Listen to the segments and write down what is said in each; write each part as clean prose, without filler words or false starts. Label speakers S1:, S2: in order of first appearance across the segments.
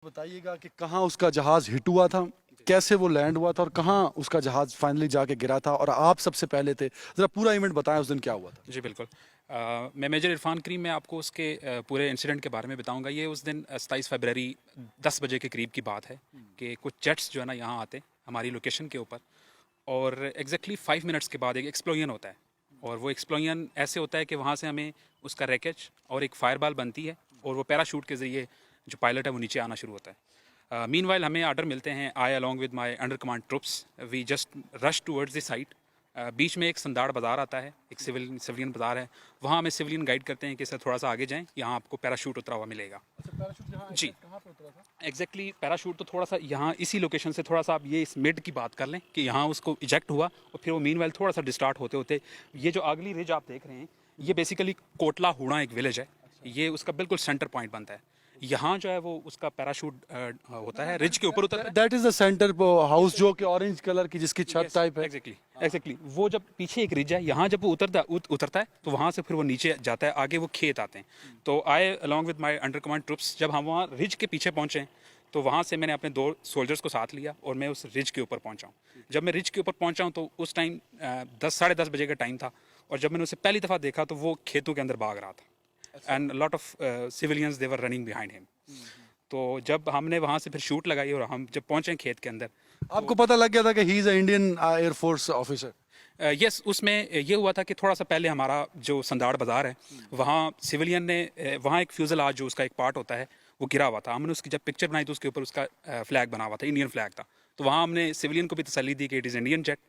S1: बताइएगा कि कहाँ उसका जहाज हिट हुआ था, कैसे वो लैंड हुआ था और कहाँ उसका जहाज फाइनली जाके गिरा था, और आप सबसे पहले थे। जरा पूरा इवेंट बताएं, उस दिन क्या हुआ था।
S2: जी बिल्कुल। मैं मेजर इरफान करीम मैं आपको उसके पूरे इंसिडेंट के बारे में बताऊंगा। ये उस दिन 27 फरवरी 10 बजे के करीब की बात है कि कुछ जेट्स जो है ना यहाँ आते हमारी लोकेशन के ऊपर, और एग्जैक्टली 5 मिनट्स के बाद एक एक्सप्लोजन होता है। और वो एक्सप्लोजन ऐसे होता है कि वहाँ से हमें उसका रैकेज और एक फायरबॉल बनती है, और वो पैराशूट के ज़रिए जो पायलट है वो नीचे आना शुरू होता है। मीनवाइल हमें आर्डर मिलते हैं, I along with my under command troops we just rush towards the site. बीच में एक संदाड़ बाज़ार आता है, एक सिविलियन बाज़ार है। वहाँ हमें सिविलियन गाइड करते हैं कि सर थोड़ा सा आगे जाएं, यहाँ आपको पैराशूट उतरा हुआ मिलेगा। जी एग्जैक्टली पैराशूट तो थोड़ा सा यहाँ इसी लोकेशन से थोड़ा सा आप ये इस मिड की बात कर लें कि यहाँ उसको इजेक्ट हुआ, और फिर वो मीनवाइल थोड़ा सा डिस्टार्ट होते होते ये जो अगली रिज आप देख रहे हैं ये बेसिकली कोटला हुड़ा एक विलेज है। ये उसका बिल्कुल सेंटर पॉइंट बनता है। यहाँ जो है वो उसका पैराशूट होता है, रिज के ऊपर उतरता है।
S1: That is the centre house जो कि ऑरेंज कलर की, जिसकी छत टाइप है।
S2: एग्जैक्टली वो जब पीछे एक रिज है, यहाँ जब वो उतरता है तो वहाँ से फिर वो नीचे जाता है, आगे वो खेत आते हैं। तो I along with my under command troops जब हम वहाँ रिज के पीछे पहुँचे तो वहाँ से मैंने अपने 2 सोल्जर्स को साथ लिया और मैं उस रिज के ऊपर पहुँचा हूँ। जब मैं रिज के ऊपर पहुँचा हूँ तो उस टाइम 10 साढ़े 10 बजे का टाइम था, और जब मैंने उसे पहली दफ़ा देखा तो वो खेतों के अंदर भाग रहा था, and lot of civilians they were running behind him. तो जब हमने वहाँ से फिर शूट लगाई और हम जब पहुँचे खेत के अंदर,
S1: आपको पता लग गया था कि he is a Indian air force officer.
S2: Yes उसमें ये हुआ था कि थोड़ा सा पहले हमारा जो संदाड़ बाज़ार है वहाँ सिविलियन ने वहाँ एक फ्यूज़लाज जो उसका एक पार्ट होता है वो गिरा हुआ था। हमने उसकी जब पिक्चर बनाई तो उसके ऊपर उसका फ्लैग बना हुआ था, इंडियन फ्लैग था। तो वहाँ हमने सिविलियन को भी तसल्ली दी कि इट इज़ इंडियन जेट।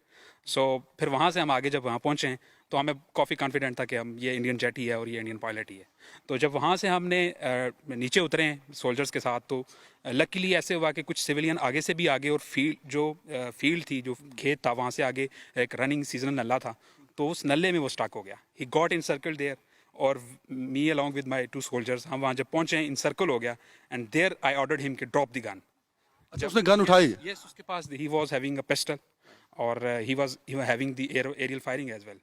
S2: सो फिर वहाँ से हम आगे जब वहाँ पहुँचे हैं तो हमें काफ़ी कॉन्फिडेंट था कि हम ये इंडियन जेट ही है और ये इंडियन पायलट ही है। तो जब वहाँ से हमने नीचे उतरे हैं सोल्जर्स के साथ, तो लकीली ऐसे हुआ कि कुछ सिविलियन आगे से भी आगे, और फील्ड थी जो खेत था वहाँ से आगे एक रनिंग सीजनल नल्ला था, तो उस नल्ले में वो स्टक हो गया। He got in circle there, और me along with my 2 soldiers हम वहाँ जब पहुँचे इन सर्कल हो गया, and there I ordered him कि ड्रॉप द गन।
S1: अच्छा, उसने गन उठाई।
S2: यस उसके पास ही वाज हैविंग अ पिस्टल, और he was having the aerial firing as well.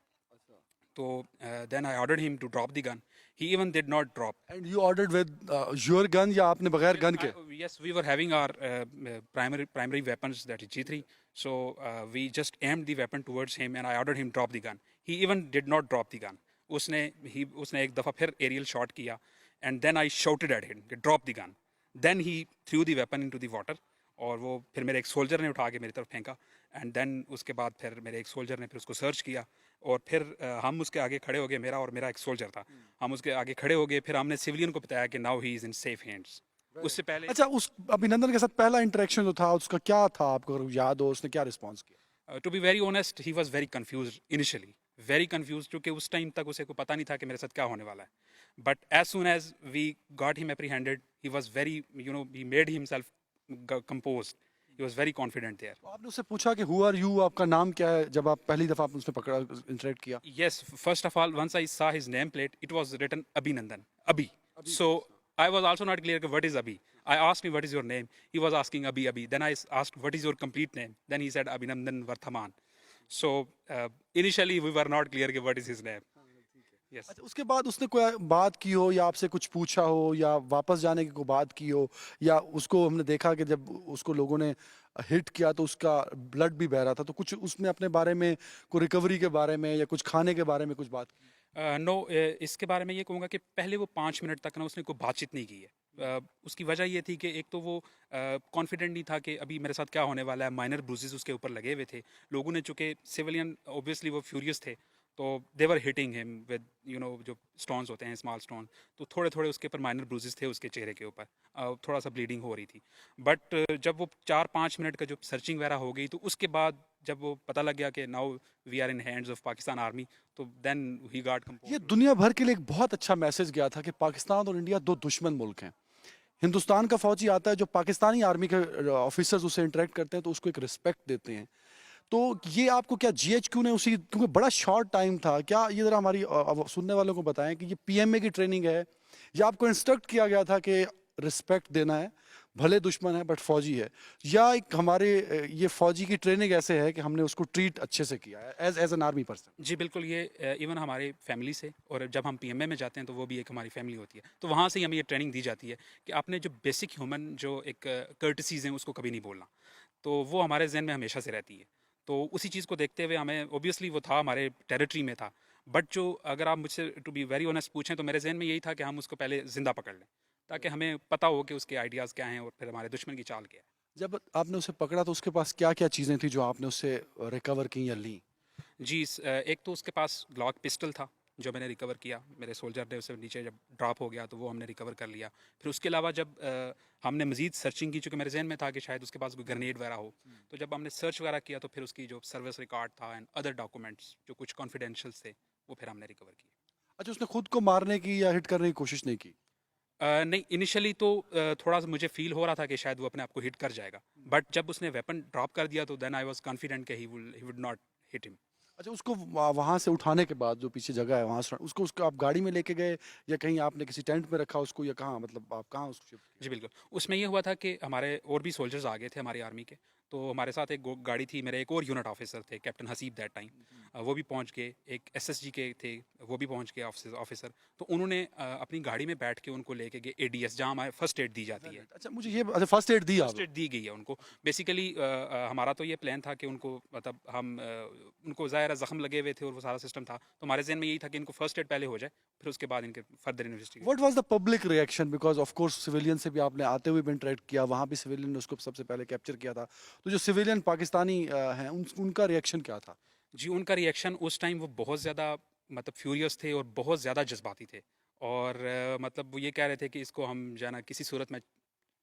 S2: तो then I ordered him to drop the gun. He even did not drop.
S1: And you ordered with your gun, या आपने बगैर gun के?
S2: Yes, we were having our primary weapons, that is G3. So we just aimed the weapon towards him, and I ordered him drop the gun. He even did not drop the gun. उसने एक दफ़ा फिर aerial shot किया, and then I shouted at him कि drop the gun. Then he threw the weapon into the water, और वो फिर मेरे एक सोल्जर ने उठा के मेरी तरफ फेंका, एंड देन उसके बाद फिर मेरे एक सोल्जर ने फिर उसको सर्च किया, और फिर हम उसके आगे खड़े हो गए, मेरा और मेरा एक सोल्जर था, हम उसके आगे खड़े हो गए। फिर हमने सिविलियन को बताया कि now he is in safe hands. उससे पहले
S1: अच्छा, उस अभिनंदन के साथ पहला इंटरेक्शन जो था उसका क्या था, आपको अगर याद हो, उसने क्या रिस्पॉन्स किया?
S2: To be very honest he was very confuse initially, very confuse, क्योंकि उस टाइम तक उसे को पता नहीं था कि मेरे साथ क्या होने वाला है। But as soon as we got him apprehended he was very he made himself compose, he was very confident there.
S1: तो आपने उससे पूछा कि हु आर यू, आपका नाम क्या है, जब आप पहली दफा आपने उसने पकड़ा, इंटरेक्ट किया?
S2: Yes, first of all, once I saw his nameplate, it was written Abhinandan, Abhi. So I was also not clear what is Abhi. I asked him what is your name. He was asking Abhi Abhi. Then I asked what is your complete name. Then he said Abhinandan Varthaman. So initially we were not clear what is his name. Yes.
S1: अच्छा, उसके बाद उसने कोई बात की हो या आपसे कुछ पूछा हो या वापस जाने की कोई बात की हो, या उसको हमने देखा कि जब उसको लोगों ने हिट किया तो उसका ब्लड भी बह रहा था, तो कुछ उसने अपने बारे में, कोई रिकवरी के बारे में या कुछ खाने के बारे में कुछ बात की?
S2: नो इसके बारे में ये कहूँगा कि पहले वो 5 मिनट तक ना उसने कोई बातचीत नहीं की है। उसकी वजह ये थी कि एक तो वो कॉन्फिडेंट नहीं था कि अभी मेरे साथ क्या होने वाला है। माइनर ब्रूजेस उसके ऊपर लगे हुए थे, लोगों ने, चूँकि सिविलियन ऑब्वियसली वो फ्यूरियस थे, तो दे वर हिटिंग हिम विद जो स्टोन्स होते हैं, स्मॉल स्टोन, तो थोड़े थोड़े उसके ऊपर माइनर ब्रूजेस थे उसके चेहरे के ऊपर, थोड़ा सा ब्लीडिंग हो रही थी। बट जब वो 4-5 मिनट का जो सर्चिंग वगैरह हो गई, तो उसके बाद जब वो पता लग गया कि now we are in hands of Pakistan army, तो देन ही गॉट कंपोज।
S1: ये दुनिया भर के लिए एक बहुत अच्छा मैसेज गया था कि पाकिस्तान और इंडिया दो दुश्मन मुल्क हैं। हिंदुस्तान का फौजी आता है, जो पाकिस्तानी आर्मी के ऑफिसर्स उससे इंटरेक्ट करते हैं तो उसको एक रिस्पेक्ट देते हैं। तो ये आपको क्या जीएचक्यू ने उसी, क्योंकि बड़ा शॉर्ट टाइम था, क्या ये जरा हमारी सुनने वालों को बताएं कि ये पीएमए की ट्रेनिंग है या आपको इंस्ट्रक्ट किया गया था कि रिस्पेक्ट देना है? भले दुश्मन है बट फौजी है, या एक हमारे ये फौजी की ट्रेनिंग ऐसे है कि हमने उसको ट्रीट अच्छे से किया है एज एन आर्मी पर्सन?
S2: जी बिल्कुल, ये इवन हमारे फैमिली से, और जब हम पीएमए में जाते हैं तो वो भी एक हमारी फैमिली होती है, तो वहाँ से ही हमें ये ट्रेनिंग दी जाती है कि आपने जो बेसिक ह्यूमन जो एक कर्टसीज हैं उसको कभी नहीं बोलना, तो वो हमारे जहन में हमेशा से रहती है। तो उसी चीज़ को देखते हुए हमें ऑब्वियसली वो था, हमारे टेरिटरी में था, बट जो अगर आप मुझसे टू बी वेरी ऑनेस्ट पूछें तो मेरे जहन में यही था कि हम उसको पहले ज़िंदा पकड़ लें, ताकि हमें पता हो कि उसके आइडियाज़ क्या हैं और फिर हमारे दुश्मन की चाल क्या है।
S1: जब आपने उसे पकड़ा तो उसके पास क्या क्या चीज़ें थी जो आपने उससे रिकवर की या ली?
S2: जी एक तो उसके पास ग्लॉक पिस्टल था जो मैंने रिकवर किया, मेरे सोल्जर ने उसे नीचे जब ड्रॉप हो गया तो वो हमने रिकवर कर लिया। फिर उसके अलावा जब हमने मज़ीद सर्चिंग की, चूँकि मेरे जहन में था कि शायद उसके पास कोई ग्रेनेड वगैरह हो, तो जब हमने सर्च वगैरह किया तो फिर उसकी जो सर्विस रिकॉर्ड था एंड अदर डॉक्यूमेंट्स जो कुछ कॉन्फिडेंशियल थे वो फिर हमने रिकवर किए।
S1: अच्छा, उसने खुद को मारने की या हिट करने की कोशिश नहीं की?
S2: नहीं, इनिशियली तो थोड़ा सा मुझे फील हो रहा था कि शायद वो अपने आप को हिट कर जाएगा, बट जब उसने वेपन ड्रॉप कर दिया तो देन आई वाज कॉन्फिडेंट कि he would not hit him.
S1: अच्छा, उसको वहाँ से उठाने के बाद जो पीछे जगह है वहाँ से उसको उसको आप गाड़ी में लेके गए या कहीं आपने किसी टेंट में रखा उसको, या कहाँ, मतलब आप कहाँ उसको शिफ्ट किया?
S2: जी बिल्कुल, उसमें ये हुआ था कि हमारे और भी सोल्जर्स आ गए थे हमारी आर्मी के, तो हमारे साथ एक गाड़ी थी, मेरे एक और यूनिट ऑफिसर थे कैप्टन हसीब दैट टाइम, वो भी पहुंच गए, एक एसएसजी के थे वो भी पहुंच गए ऑफिसर, तो उन्होंने अपनी गाड़ी में बैठ के उनको लेके गए एडीएस जहाँ हमारे फर्स्ट एड दी जाती है।
S1: अच्छा, मुझे ये, अच्छा फर्स्ट एड दी
S2: फर्स्ट
S1: आप?
S2: एड दी गई है उनको। बेसिकली हमारा तो ये प्लान था कि उनको मतलब हम उनको ज़ाहिर है ज़ख्म लगे हुए थे और वो सारा सिस्टम था, तो हमारे जहन में यही था कि इनको फर्स्ट एड पहले हो जाए, फिर उसके बाद इनके further investigation.
S1: What was the public reaction? Because of course civilian से भी आपने आते हुए भी इंटरेक्ट किया, वहाँ भी सिविलियन ने उसको सबसे पहले कैप्चर किया था, तो जो सिविलियन पाकिस्तानी हैं उनका रिएक्शन क्या था?
S2: जी, उनका रिएक्शन उस टाइम वो बहुत ज़्यादा मतलब फ्यूरियस थे और बहुत ज़्यादा जज्बाती थे, और मतलब वो ये कह रहे थे कि इसको हम जो है ना किसी सूरत में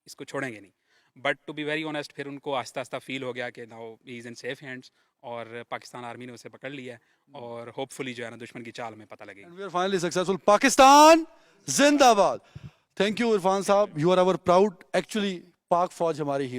S2: इसको छोड़ेंगे नहीं। But to be very honest फिर उनको आहिस्ता आहिस्ता फील हो गया कि now he is in safe hands, और पाकिस्तान आर्मी ने उसे पकड़ लिया है और होपफुली जो है ना दुश्मन की चाल में पता लगेगी।
S1: And we are finally successful. Pakistan जिंदाबाद। थैंक यू इरफान साहब, you are our proud, actually Pak फौज हमारी हीरो